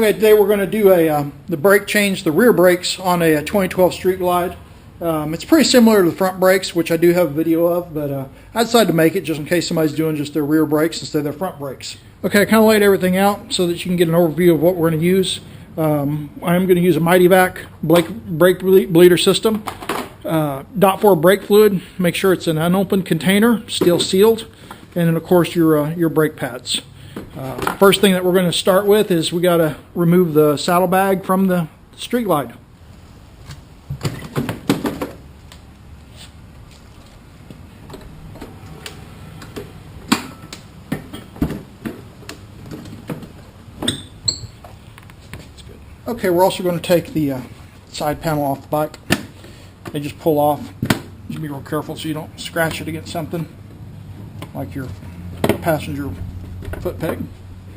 Okay, today we're going to do the brake change, the rear brakes on a 2012 Street Glide. It's pretty similar to the front brakes, which I do have a video of, but I decided to make it just in case somebody's doing just their rear brakes instead of their front brakes. Okay, I kind of laid everything out so that you can get an overview of what we're going to use. I am going to use a Mighty Vac brake bleeder system. .4 brake fluid, make sure it's an unopened container, still sealed, and then of course your brake pads. First thing that we're going to start with is we got to remove the saddlebag from the Street Glide. Okay, we're also going to take the side panel off the bike. They just pull off. Just be real careful so you don't scratch it against something like your passenger foot peg.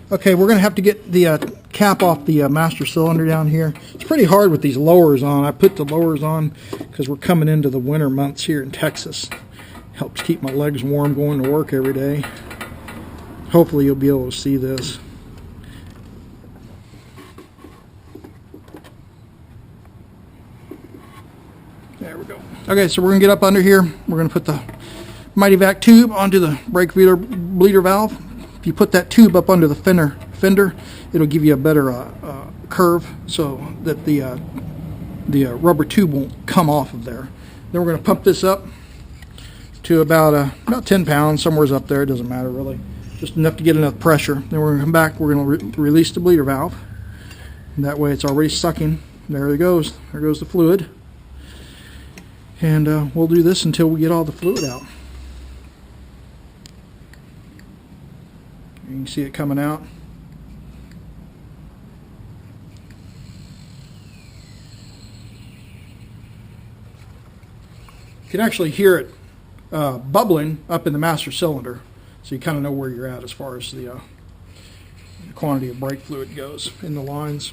Okay, we're going to have to get the cap off the master cylinder down here. It's pretty hard with these lowers on. I put the lowers on because we're coming into the winter months here in Texas. Helps keep my legs warm going to work every day. Hopefully you'll be able to see this. There we go. Okay, so we're going to get up under here. We're going to put the Mighty Vac tube onto the brake bleeder valve. If you put that tube up under the fender, it'll give you a better curve so that the rubber tube won't come off of there. Then we're going to pump this up to about 10 pounds, somewhere's up there, it doesn't matter really. Just enough to get enough pressure. Then we're going to come back, we're going to release the bleeder valve. And that way it's already sucking. There it goes. There goes the fluid. And we'll do this until we get all the fluid out. You can see it coming out. You can actually hear it bubbling up in the master cylinder, so you kind of know where you're at as far as the quantity of brake fluid goes in the lines.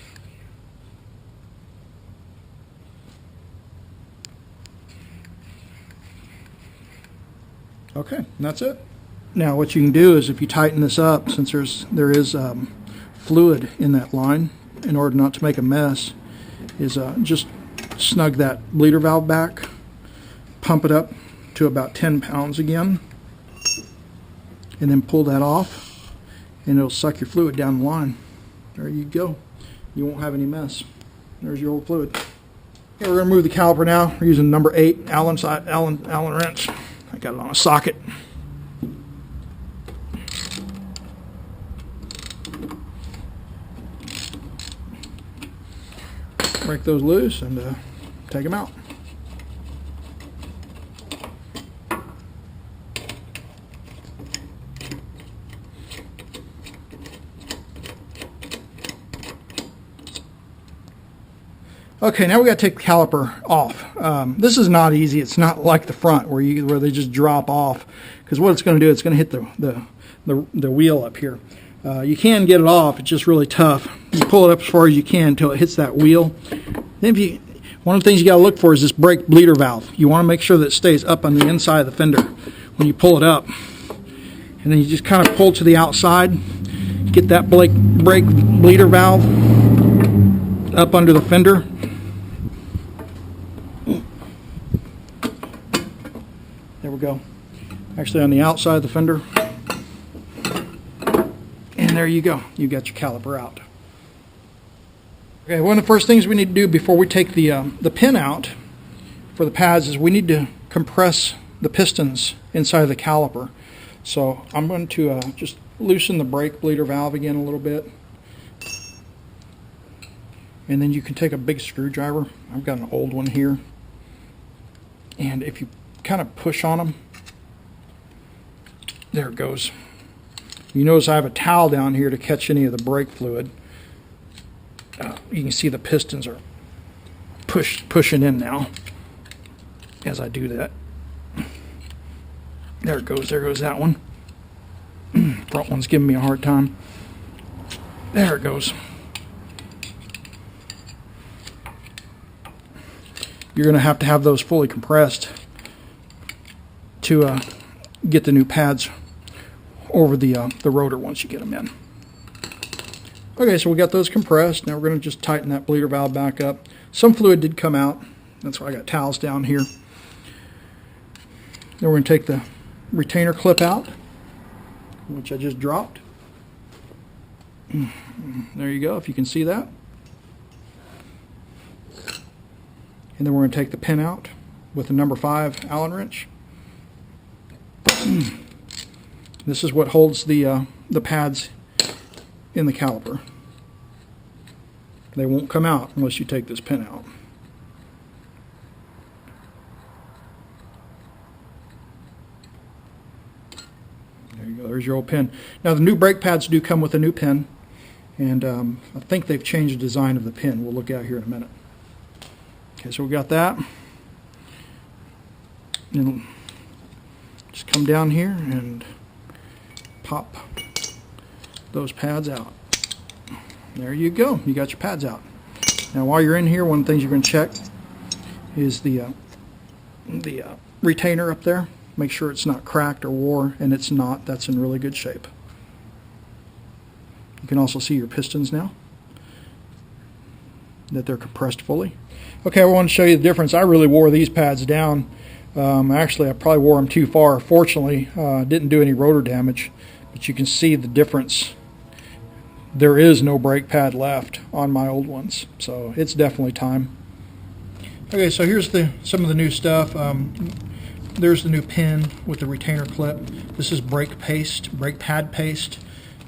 Okay, and that's it. Now what you can do is if you tighten this up, since there is fluid in that line, in order not to make a mess, is just snug that bleeder valve back, pump it up to about 10 pounds again, and then pull that off, and it'll suck your fluid down the line. There you go. You won't have any mess. There's your old fluid. Okay, we're going to remove the caliper now. We're using number 8 Allen wrench. I got it on a socket. Break those loose and take them out. Okay, now we got to take the caliper off. This is not easy. It's not like the front where they just drop off, because what it's going to do, it's going to hit the wheel up here. You can get it off. It's just really tough. You pull it up as far as you can until it hits that wheel. Then one of the things you got to look for is this brake bleeder valve. You want to make sure that it stays up on the inside of the fender when you pull it up, and then you just kind of pull to the outside, get that brake bleeder valve up under the fender. There we go. Actually on the outside of the fender. And there you go. You got your caliper out. Okay, one of the first things we need to do before we take the pin out for the pads is we need to compress the pistons inside of the caliper. So I'm going to just loosen the brake bleeder valve again a little bit. And then you can take a big screwdriver. I've got an old one here. And if you kind of push on them, there it goes. You notice I have a towel down here to catch any of the brake fluid. You can see the pistons are pushing in now as I do that. There it goes. There goes that one. Front one's giving me a hard time. There it goes. You're going to have those fully compressed to get the new pads over the rotor once you get them in. Okay, so we got those compressed. Now we're going to just tighten that bleeder valve back up. Some fluid did come out. That's why I got towels down here. Then we're going to take the retainer clip out, which I just dropped. There you go, if you can see that. And then we're going to take the pin out with the number 5 Allen wrench. This is what holds the pads in the caliper. They won't come out unless you take this pin out. There you go, there's your old pin. Now the new brake pads do come with a new pin, and I think they've changed the design of the pin. We'll look at here in a minute. Okay, so we got that. And just come down here and pop those pads out. There you go, you got your pads out. Now while you're in here, one of the things you're going to check is the retainer up there. Make sure it's not cracked or wore, and it's not. That's in really good shape. You can also see your pistons now, that they're compressed fully. Okay, I want to show you the difference. I really wore these pads down. Actually, I probably wore them too far. Fortunately, didn't do any rotor damage, but you can see the difference. There is no brake pad left on my old ones, so it's definitely time. Okay, so here's some of the new stuff. There's the new pin with the retainer clip. This is brake pad paste.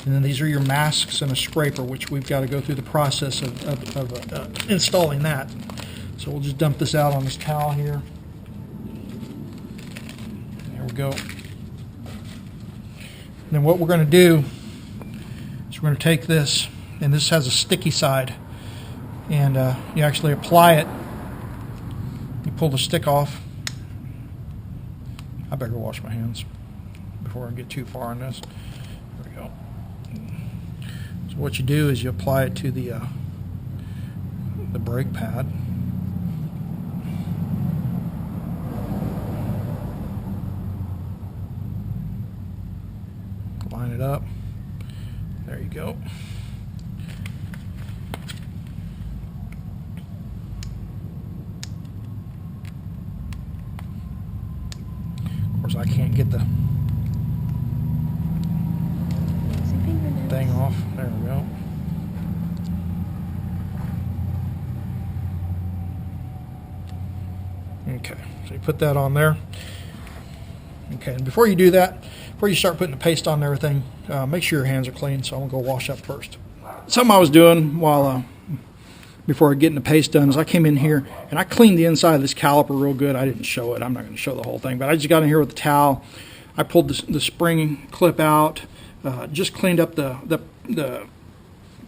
And then these are your masks and a scraper, which we've got to go through the process of installing that. So we'll just dump this out on this towel here. There we go. And then what we're going to do is we're going to take this, and this has a sticky side, and you actually apply it. You pull the stick off. I better wash my hands before I get too far on this. There we go. So what you do is you apply it to the brake pad. Line it up. There you go. Of course, I can't get the thing off. There we go. Okay, so you put that on there. Okay, and before you do that, before you start putting the paste on and everything, make sure your hands are clean, so I'm going to go wash up first. Something I was doing while before getting the paste done is I came in here and I cleaned the inside of this caliper real good. I didn't show it. I'm not going to show the whole thing, but I just got in here with the towel. I pulled the spring clip out, just cleaned up the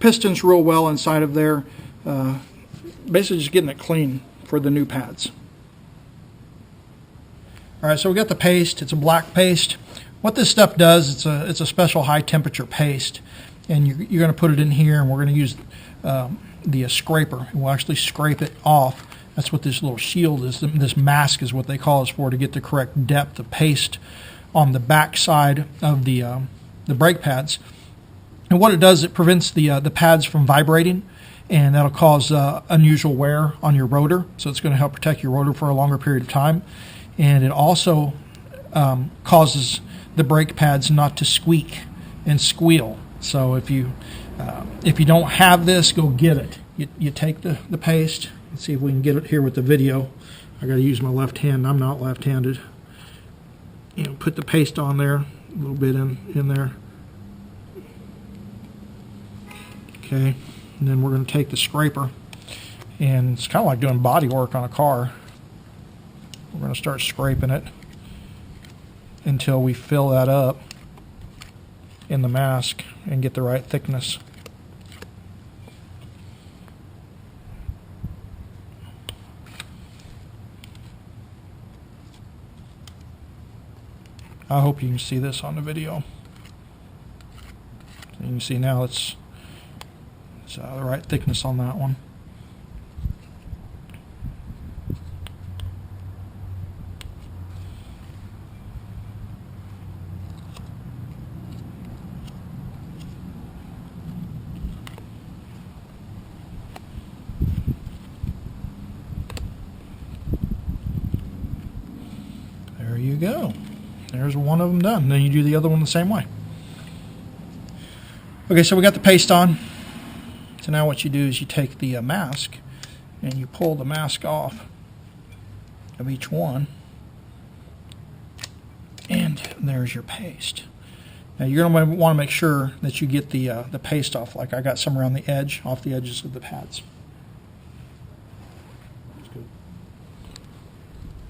pistons real well inside of there, basically just getting it clean for the new pads. All right, so we got the paste. It's a black paste. What this stuff does, it's a special high temperature paste, and you're going to put it in here, and we're going to use the scraper. We'll actually scrape it off. That's what this little shield is. This mask is what they call it for, to get the correct depth of paste on the back side of the brake pads. And what it does, it prevents the pads from vibrating, and that'll cause unusual wear on your rotor. So it's going to help protect your rotor for a longer period of time. And it also causes the brake pads not to squeak and squeal. So if you don't have this, go get it. You take the paste. Let's see if we can get it here with the video. I got to use my left hand. I'm not left-handed. You know, put the paste on there, a little bit in there. Okay, and then we're going to take the scraper, and it's kind of like doing body work on a car. We're going to start scraping it until we fill that up in the mask and get the right thickness. I hope you can see this on the video. So you can see now it's the right thickness on that one. there's one of them done. Then you do the other one the same way. Okay, so we got the paste on. So now what you do is you take the mask and you pull the mask off of each one, and there's your paste. Now you're going to want to make sure that you get the paste off. Like I got some around the edge, off the edges of the pads.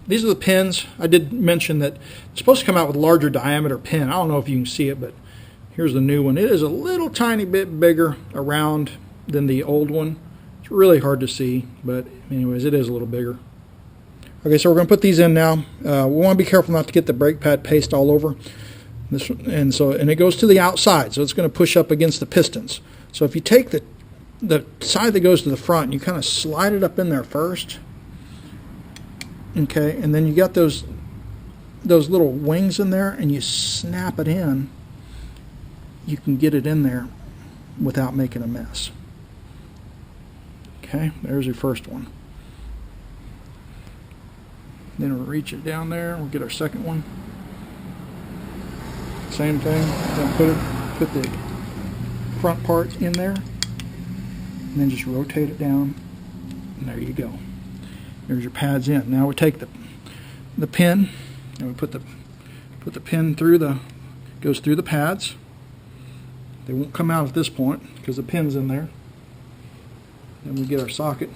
These are the pins. I did mention that it's supposed to come out with a larger diameter pin. I don't know if you can see it, but here's the new one. It is a little tiny bit bigger around than the old one. It's really hard to see, but anyways, it is a little bigger. Okay, so we're going to put these in now. We want to be careful not to get the brake pad paste all over. And it goes to the outside, so it's going to push up against the pistons. So if you take the side that goes to the front and you kind of slide it up in there first, okay, and then you got those little wings in there, and you snap it in, you can get it in there without making a mess. Okay, there's your first one. Then we'll reach it down there, we'll get our second one. Same thing, then put the front part in there, and then just rotate it down, and there you go. There's your pads in. Now we take the pin, and we put the pin through goes through the pads. They won't come out at this point because the pin's in there. Then we get our socket,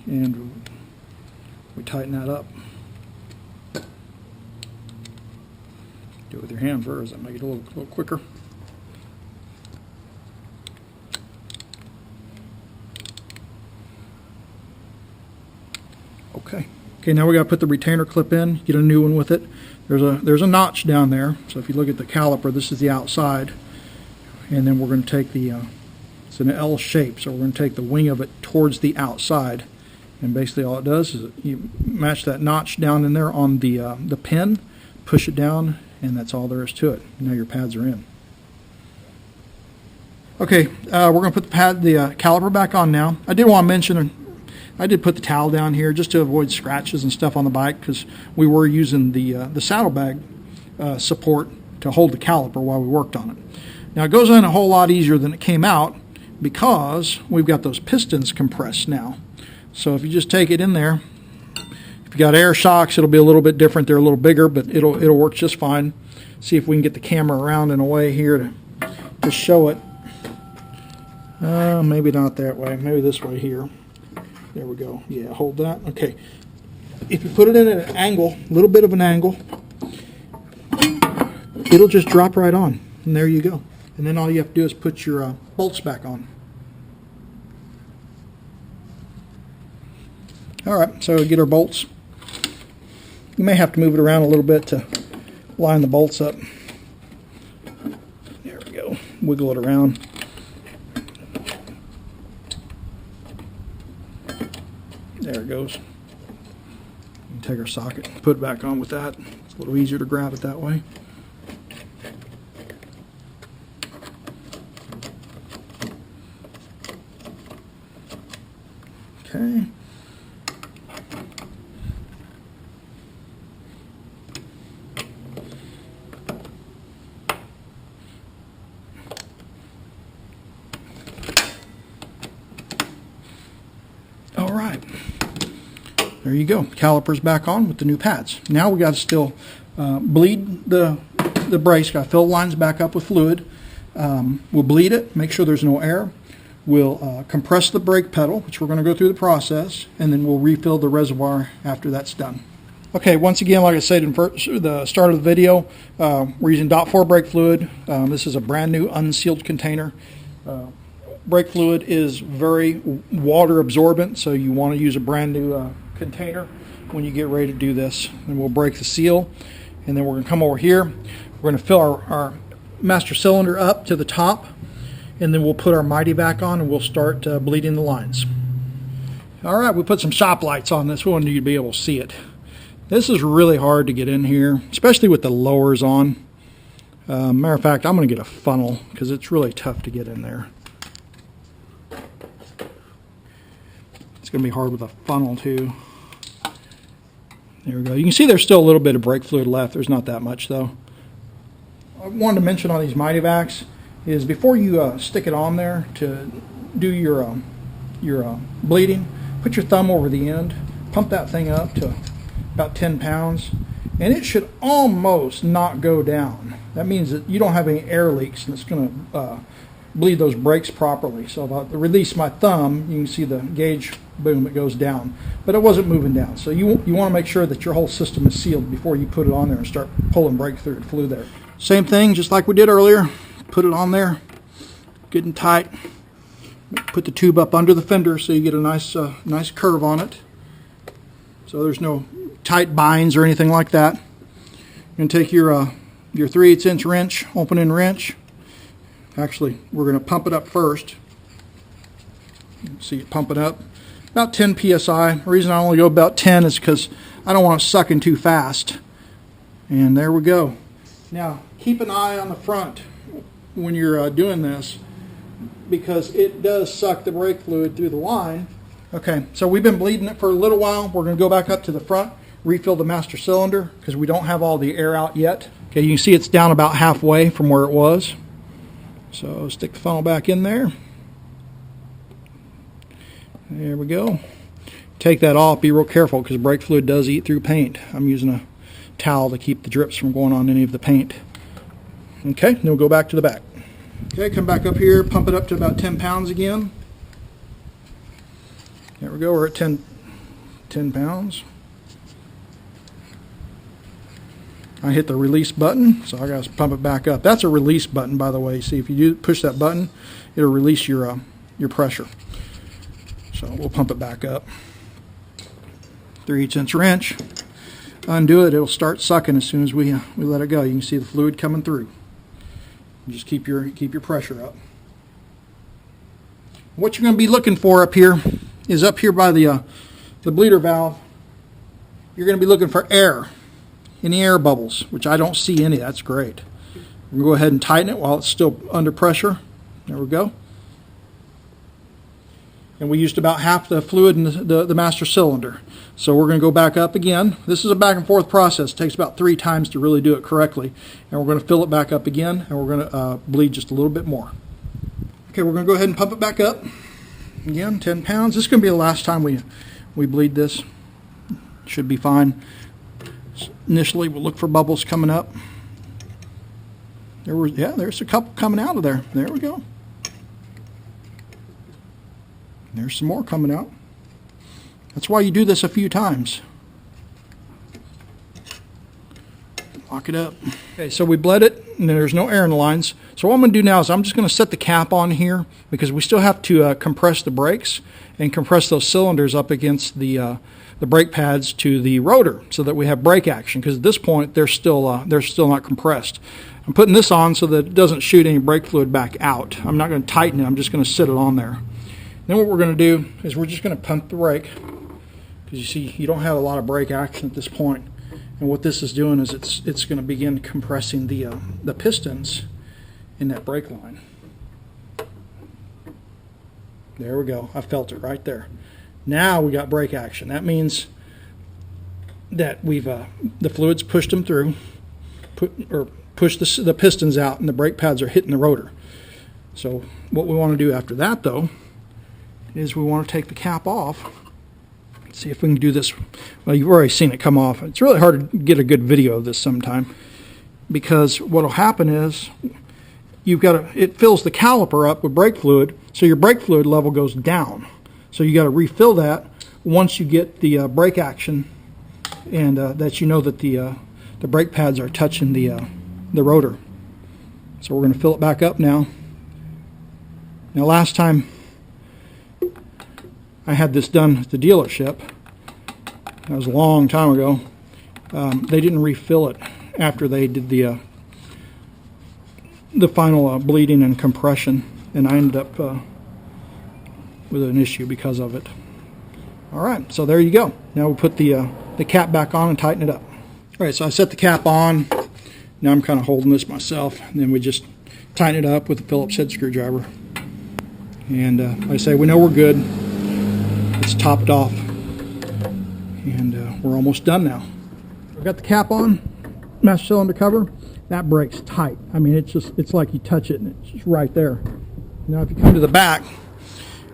and we tighten that up. Do it with your hand first. That make it a little quicker. Okay, now we got to put the retainer clip in, get a new one with it. There's a notch down there, so if you look at the caliper, this is the outside, and then we're going to take it's an L shape, so we're going to take the wing of it towards the outside, and basically all it does is you match that notch down in there on the pin, push it down, and that's all there is to it. Now your pads are in. Okay, we're going to put the caliper back on now. I did want to mention, I did put the towel down here just to avoid scratches and stuff on the bike, because we were using the saddlebag support to hold the caliper while we worked on it. Now it goes in a whole lot easier than it came out because we've got those pistons compressed now. So if you just take it in there, if you got air shocks, it'll be a little bit different. They're a little bigger, but it'll work just fine. See if we can get the camera around in a way here to show it. Maybe not that way. Maybe this way here. There we go. Yeah, hold that. Okay. If you put it in at an angle, a little bit of an angle, it'll just drop right on. And there you go. And then all you have to do is put your bolts back on. All right, so get our bolts. You may have to move it around a little bit to line the bolts up. There we go. Wiggle it around. There it goes. Take our socket, put it back on with that. It's a little easier to grab it that way. Okay. All right. There you go. Caliper's back on with the new pads. Now we got to still bleed the brace. Got to fill the lines back up with fluid. We'll bleed it, make sure there's no air. We'll compress the brake pedal, which we're going to go through the process, and then we'll refill the reservoir after that's done. Okay, once again, like I said in the start of the video, we're using .4 brake fluid. This is a brand new unsealed container. Brake fluid is very water absorbent, so you want to use a brand new container when you get ready to do this. And we'll break the seal, and then we're going to come over here. We're going to fill our master cylinder up to the top, and then we'll put our Mighty back on, and we'll start bleeding the lines. All right, we put some shop lights on this. We want you to be able to see it. This is really hard to get in here, especially with the lowers on. Matter of fact, I'm going to get a funnel because it's really tough to get in there. It's going to be hard with a funnel too. There we go. You can see there's still a little bit of brake fluid left. There's not that much though. I wanted to mention on these Mighty Vacs is before you stick it on there to do your bleeding, put your thumb over the end, pump that thing up to about 10 pounds, and it should almost not go down. That means that you don't have any air leaks, and it's going to bleed those brakes properly. So if I release my thumb, you can see the gauge, boom, it goes down. But it wasn't moving down. So you want to make sure that your whole system is sealed before you put it on there and start pulling brake fluid through there. Same thing, just like we did earlier. Put it on there, getting tight. Put the tube up under the fender so you get a nice curve on it. So there's no tight binds or anything like that. You're going to take your 3/8" wrench, open-end wrench. Actually, we're going to pump it up first. You can see it pumping up. About 10 psi. The reason I only go about 10 is because I don't want it sucking too fast. And there we go. Now, keep an eye on the front when you're doing this, because it does suck the brake fluid through the line. Okay, so we've been bleeding it for a little while. We're going to go back up to the front, refill the master cylinder, because we don't have all the air out yet. Okay, you can see it's down about halfway from where it was. So stick the funnel back in there. There we go. Take that off. Be real careful because brake fluid does eat through paint. I'm using a towel to keep the drips from going on any of the paint. Okay, then we'll go back to the back. Okay, come back up here, pump it up to about 10 pounds again. There we go, we're at 10 pounds. I hit the release button, so I got to pump it back up. That's a release button, by the way. See, if you push that button, it'll release your pressure. So we'll pump it back up. 3/8" wrench. Undo it. It'll start sucking as soon as we let it go. You can see the fluid coming through. Just keep your pressure up. What you're going to be looking for up here is up here by the bleeder valve. You're going to be looking for air. Any air bubbles, which I don't see any. That's great. We're going to go ahead and tighten it while it's still under pressure. There we go. And we used about half the fluid in the master cylinder. So we're going to go back up again. This is a back and forth process. It takes about 3 times to really do it correctly. And we're going to fill it back up again, and we're going to bleed just a little bit more. Okay, we're going to go ahead and pump it back up. Again, 10 pounds. This is going to be the last time we bleed this. Should be fine. Initially, we'll look for bubbles coming up. There's a couple coming out of there. There we go. There's some more coming out. That's why you do this a few times. Lock it up. Okay, so we bled it, and there's no air in the lines. So what I'm going to do now is I'm just going to set the cap on here, because we still have to compress the brakes and compress those cylinders up against the brake pads to the rotor, so that we have brake action. Because at this point, they're still not compressed. I'm putting this on so that it doesn't shoot any brake fluid back out. I'm not going to tighten it. I'm just going to sit it on there. Then what we're going to do is we're just going to pump the brake, because you see you don't have a lot of brake action at this point. And what this is doing is it's going to begin compressing the pistons in that brake line. There we go. I felt it right there. Now we got brake action. That means that we've the fluid's pushed them through, pushed the pistons out, and the brake pads are hitting the rotor. So what we want to do after that, though, is we want to take the cap off. Let's see if we can do this. Well, you've already seen it come off. It's really hard to get a good video of this sometime, because what will happen is it fills the caliper up with brake fluid, so your brake fluid level goes down. So you got to refill that once you get the brake action, and that you know that the brake pads are touching the rotor. So we're going to fill it back up now. Now, last time I had this done at the dealership, that was a long time ago, they didn't refill it after they did the final bleeding and compression, and I ended up with an issue because of it. Alright, so there you go. Now we'll put the cap back on and tighten it up. Alright, so I set the cap on. Now I'm kind of holding this myself, and then we just tighten it up with a Phillips head screwdriver. And like I say, we know we're good. It's topped off, and we're almost done now. got the cap on, master cylinder cover. That brake's tight. I mean, it's like you touch it and it's just right there. Now if you come to the back,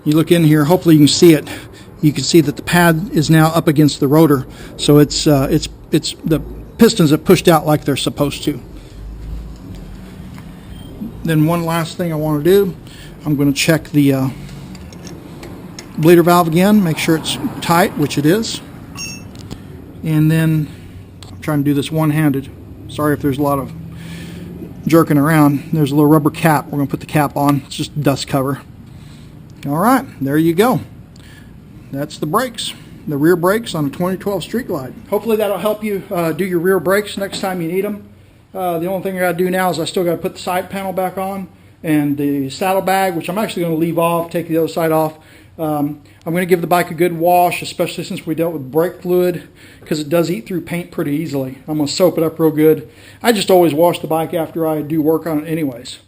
you look in here, hopefully you can see it. You can see that the pad is now up against the rotor, so it's the pistons have pushed out like they're supposed to. Then one last thing I want to do, I'm going to check the bleeder valve again, make sure it's tight, which it is. And then I'm trying to do this one-handed. Sorry if there's a lot of jerking around. There's a little rubber cap. We're going to put the cap on. It's just dust cover. All right, there you go. That's the brakes, the rear brakes on a 2012 Street Glide. Hopefully that'll help you do your rear brakes next time you need them. The only thing I got to do now is I still got to put the side panel back on and the saddle bag, which I'm actually going to leave off, take the other side off. I'm going to give the bike a good wash, especially since we dealt with brake fluid, because it does eat through paint pretty easily. I'm going to soap it up real good. I just always wash the bike after I do work on it anyways.